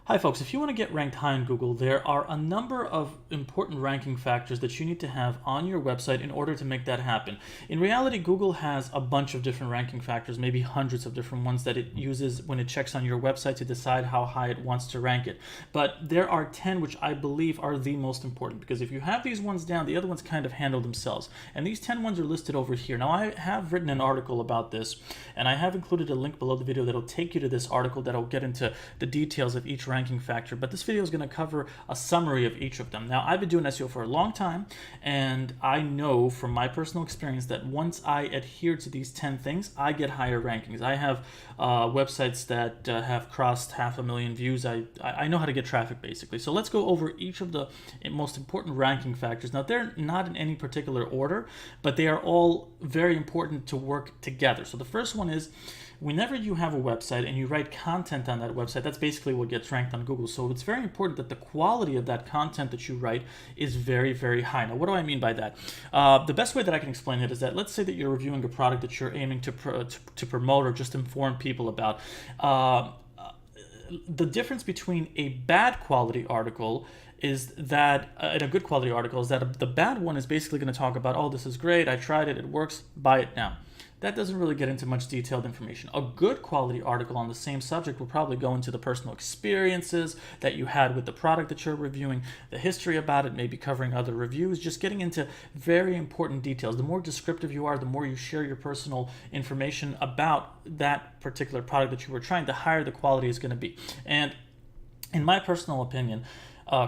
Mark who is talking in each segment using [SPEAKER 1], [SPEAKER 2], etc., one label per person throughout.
[SPEAKER 1] Hi folks, if you want to get ranked high in Google, there are a number of important ranking factors that you need to have on your website in order to make that happen. In reality, Google has a bunch of different ranking factors, maybe hundreds of different ones that it uses when it checks on your website to decide how high it wants to rank it. But there are 10 which I believe are the most important, because if you have these ones down, the other ones kind of handle themselves. And these 10 ones are listed over here. Now, I have written an article about this, and I have included a link below the video that'll take you to this article that'll get into the details of each ranking factor, but this video is going to cover a summary of each of them. Now, I've been doing SEO for a long time, and I know from my personal experience that once I adhere to these 10 things, I get higher rankings. I have websites that have crossed 500,000 views. I know how to get traffic, basically. So let's go over each of the most important ranking factors. Now, they're not in any particular order, but they are all very important to work together. So the first one is, whenever you have a website and you write content on that website, that's basically what gets ranked on Google. So it's very important that the quality of that content that you write is very, very high. Now, what do I mean by that? The best way that I can explain it is that, let's say that you're reviewing a product that you're aiming to promote or just inform people about. The difference between a bad quality article is that, and a good quality article is that the bad one is basically going to talk about, oh, this is great, I tried it, it works, buy it now. That doesn't really get into much detailed information. A good quality article on the same subject will probably go into the personal experiences that you had with the product that you're reviewing, the history about it, maybe covering other reviews, just getting into very important details. The more descriptive you are, the more you share your personal information about that particular product that you were trying, the higher the quality is going to be. And in my personal opinion,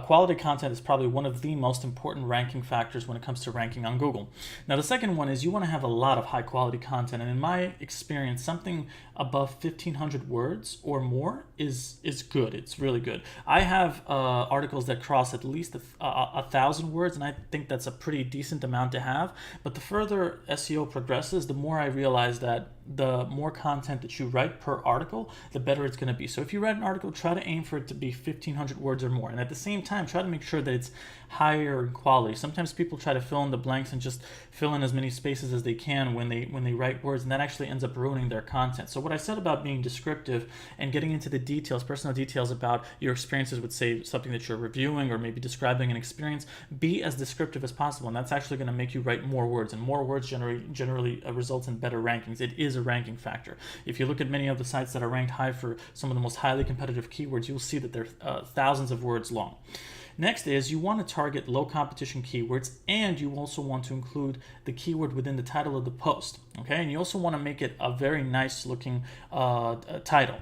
[SPEAKER 1] quality content is probably one of the most important ranking factors when it comes to ranking on Google. Now, the second one is you want to have a lot of high quality content, and in my experience, something above 1,500 words or more is good. It's really good. I have articles that cross at least 1,000 words, and I think that's a pretty decent amount to have. But the further SEO progresses, the more I realize that the more content that you write per article, the better it's going to be. So if you write an article, try to aim for it to be 1,500 words or more, and at the same time, try to make sure that it's higher in quality. Sometimes people try to fill in the blanks and just fill in as many spaces as they can when they write words, and that actually ends up ruining their content. So what I said about being descriptive and getting into the details, personal details about your experiences with, say, something that you're reviewing or maybe describing an experience, be as descriptive as possible, and that's actually going to make you write more words, and more words generally results in better rankings. It is a ranking factor. If you look at many of the sites that are ranked high for some of the most highly competitive keywords, you'll see that they're thousands of words long. Next is, you want to target low competition keywords, and you also want to include the keyword within the title of the post. Okay, and you also want to make it a very nice looking title.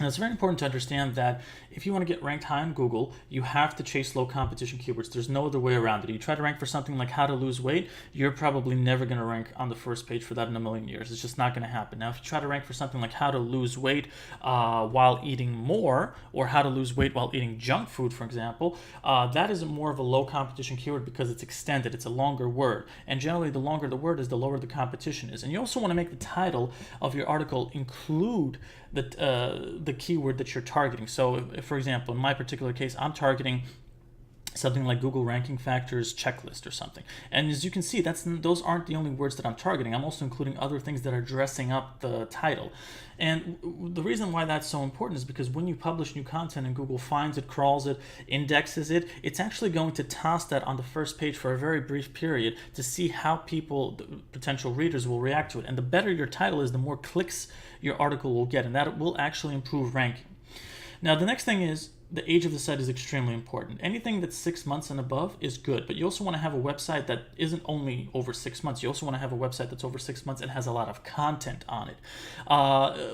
[SPEAKER 1] And it's very important to understand that if you want to get ranked high on Google, you have to chase low competition keywords. There's no other way around it. You try to rank for something like how to lose weight, you're probably never going to rank on the first page for that in a million years. It's just not going to happen. Now, if you try to rank for something like how to lose weight while eating more, or how to lose weight while eating junk food, for example, that is more of a low competition keyword because it's extended. It's a longer word. And generally, the longer the word is, the lower the competition is. And you also want to make the title of your article include the keyword that you're targeting. So, if, for example, in my particular case, I'm targeting something like Google Ranking Factors checklist or something. And as you can see, those aren't the only words that I'm targeting. I'm also including other things that are dressing up the title. And the reason why that's so important is because when you publish new content and Google finds it, crawls it, indexes it, it's actually going to toss that on the first page for a very brief period to see how people, potential readers, will react to it. And the better your title is, the more clicks your article will get, and that will actually improve ranking. Now, the next thing is, the age of the site is extremely important. Anything that's 6 months and above is good, but you also want to have a website that isn't only over 6 months. You also want to have a website that's over 6 months and has a lot of content on it.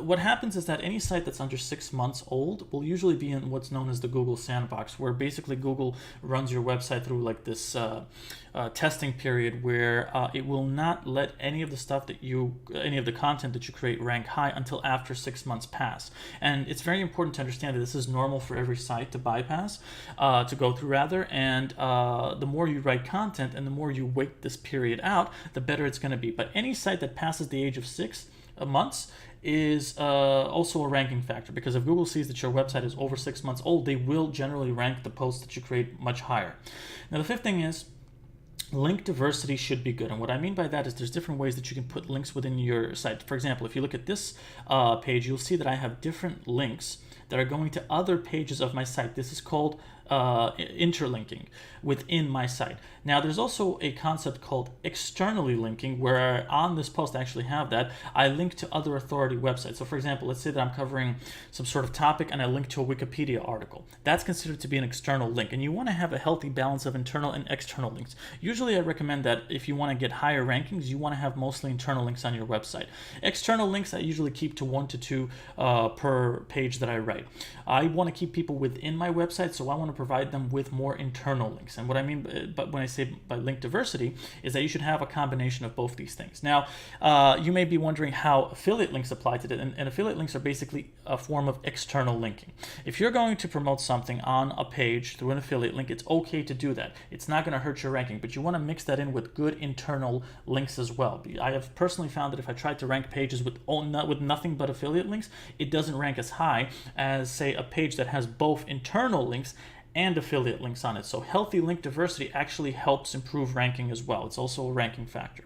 [SPEAKER 1] What happens is that any site that's under 6 months old will usually be in what's known as the Google sandbox, where basically Google runs your website through like this testing period where it will not let any of the content that you create rank high until after 6 months pass. And it's very important to understand that this is normal for every site to bypass, to go through rather, and the more you write content and the more you wait this period out, the better it's going to be. But any site that passes the age of 6 months is also a ranking factor, because if Google sees that your website is over 6 months old, they will generally rank the posts that you create much higher. Now, the fifth thing is, link diversity should be good. And what I mean by that is there's different ways that you can put links within your site. For example, if you look at this page, you'll see that I have different links that are going to other pages of my site. This is called interlinking within my site. Now, there's also a concept called externally linking, where on this post I actually have that. I link to other authority websites. So for example, let's say that I'm covering some sort of topic and I link to a Wikipedia article. That's considered to be an external link, and you want to have a healthy balance of internal and external links. Usually I recommend that if you want to get higher rankings, you want to have mostly internal links on your website. External links I usually keep to 1 to 2 per page that I write. I want to keep people within my website, so I want to provide them with more internal links. And what I mean but when I say by link diversity is that you should have a combination of both these things. Now, you may be wondering how affiliate links apply to that, and affiliate links are basically a form of external linking. If you're going to promote something on a page through an affiliate link, it's okay to do that. It's not going to hurt your ranking, but you want to mix that in with good internal links as well. I have personally found that if I tried to rank pages with nothing but affiliate links, it doesn't rank as high as, say, a page that has both internal links and affiliate links on it. So healthy link diversity actually helps improve ranking as well. It's also a ranking factor.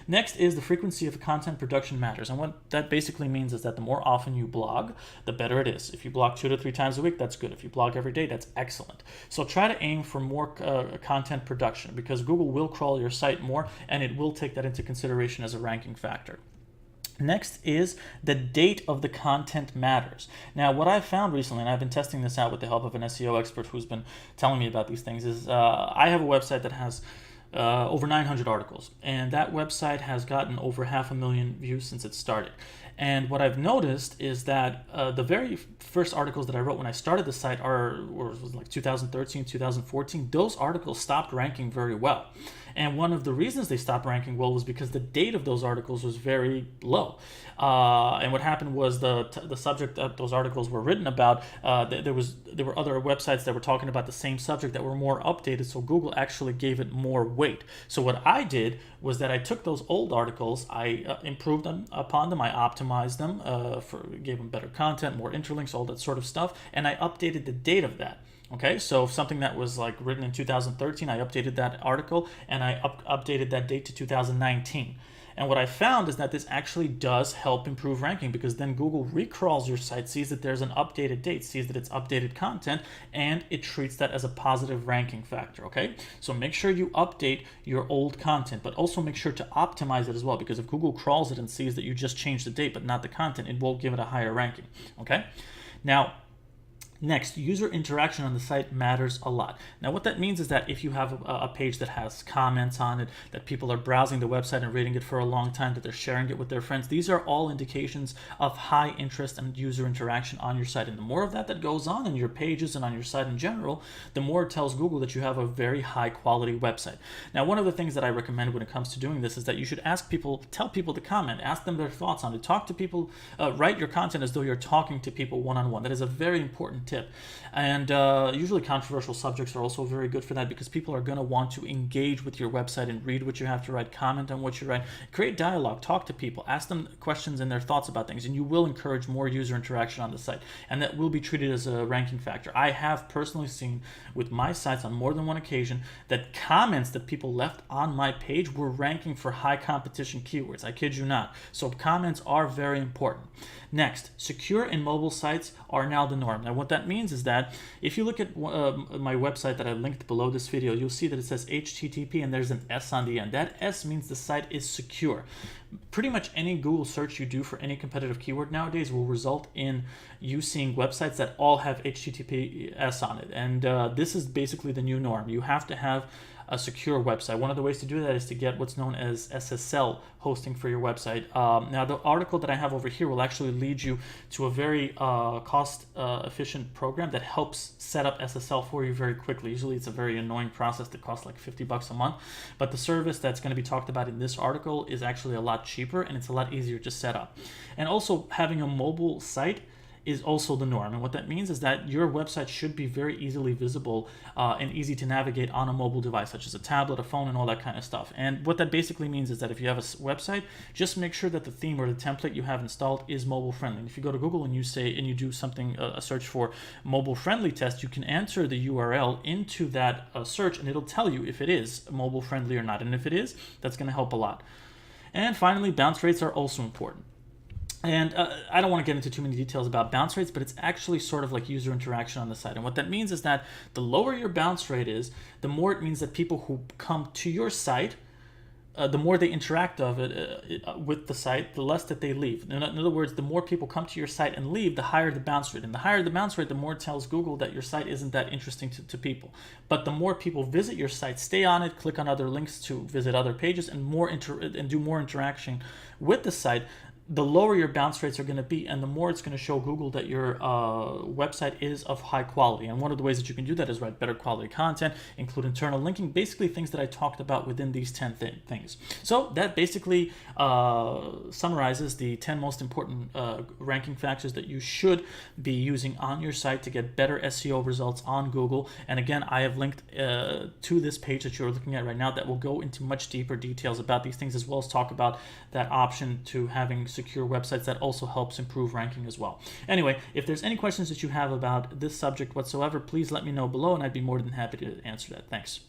[SPEAKER 1] Next is the frequency of content production matters. And what that basically means is that the more often you blog, the better it is. If you blog 2 to 3 times a week, that's good. If you blog every day, that's excellent. So try to aim for more content production, because Google will crawl your site more and it will take that into consideration as a ranking factor. Next is the date of the content matters. Now, what I've found recently, and I've been testing this out with the help of an SEO expert who's been telling me about these things, is I have a website that has over 900 articles, and that website has gotten over 500,000 views since it started. And what I've noticed is that the very first articles that I wrote when I started the site was like 2013, 2014. Those articles stopped ranking very well. And one of the reasons they stopped ranking well was because the date of those articles was very low. And what happened was the subject that those articles were written about, there were other websites that were talking about the same subject that were more updated, so Google actually gave it more weight. So what I did was that I took those old articles, I improved upon them, I optimized them, gave them better content, more interlinks, all that sort of stuff, and I updated the date of that. Okay, so if something that was like written in 2013, I updated that article and I updated that date to 2019. And what I found is that this actually does help improve ranking, because then Google recrawls your site, sees that there's an updated date, sees that it's updated content, and it treats that as a positive ranking factor, okay? So make sure you update your old content, but also make sure to optimize it as well, because if Google crawls it and sees that you just changed the date but not the content, it will give it a higher ranking, okay? Now, next, user interaction on the site matters a lot. Now, what that means is that if you have a page that has comments on it, that people are browsing the website and reading it for a long time, that they're sharing it with their friends, these are all indications of high interest and user interaction on your site. And the more of that goes on in your pages and on your site in general, the more it tells Google that you have a very high quality website. Now, one of the things that I recommend when it comes to doing this is that you should tell people to comment, ask them their thoughts on it, talk to people, write your content as though you're talking to people one-on-one. That is a very important tip. And usually controversial subjects are also very good for that, because people are going to want to engage with your website and read what you have to write, comment on what you write, create dialogue, talk to people, ask them questions and their thoughts about things, and you will encourage more user interaction on the site, and that will be treated as a ranking factor. I have personally seen with my sites on more than one occasion that comments that people left on my page were ranking for high competition keywords. I kid you not. So comments are very important. Next, secure and mobile sites are now the norm. Now, what that means is that if you look at my website that I linked below this video, you'll see that it says HTTP and there's an S on the end. That S means the site is secure. Pretty much any Google search you do for any competitive keyword nowadays will result in you seeing websites that all have HTTPS on it. And this is basically the new norm. You have to have a secure website. One of the ways to do that is to get what's known as SSL hosting for your website. Now, the article that I have over here will actually lead you to a very cost-efficient program that helps set up SSL for you very quickly. Usually it's a very annoying process that costs like $50 a month, but the service that's going to be talked about in this article is actually a lot cheaper, and it's a lot easier to set up. And also, having a mobile site is also the norm. And what that means is that your website should be very easily visible and easy to navigate on a mobile device, such as a tablet, a phone, and all that kind of stuff. And what that basically means is that if you have a website, just make sure that the theme or the template you have installed is mobile friendly. And if you go to Google and you do something, a search for mobile friendly test, you can enter the URL into that search, and it'll tell you if it is mobile friendly or not. And if it is, that's going to help a lot. And finally, bounce rates are also important. And I don't want to get into too many details about bounce rates, but it's actually sort of like user interaction on the site. And what that means is that the lower your bounce rate is, the more it means that people who come to your site, the more they interact with the site, the less that they leave. In other words, the more people come to your site and leave, the higher the bounce rate. And the higher the bounce rate, the more it tells Google that your site isn't that interesting to people. But the more people visit your site, stay on it, click on other links to visit other pages, and do more interaction with the site, the lower your bounce rates are going to be, and the more it's going to show Google that your website is of high quality. And one of the ways that you can do that is write better quality content, include internal linking, basically things that I talked about within these 10 things. So that basically summarizes the 10 most important ranking factors that you should be using on your site to get better SEO results on Google. And again, I have linked to this page that you're looking at right now that will go into much deeper details about these things, as well as talk about that option to having secure websites that also helps improve ranking as well. Anyway, if there's any questions that you have about this subject whatsoever, please let me know below, and I'd be more than happy to answer that. Thanks.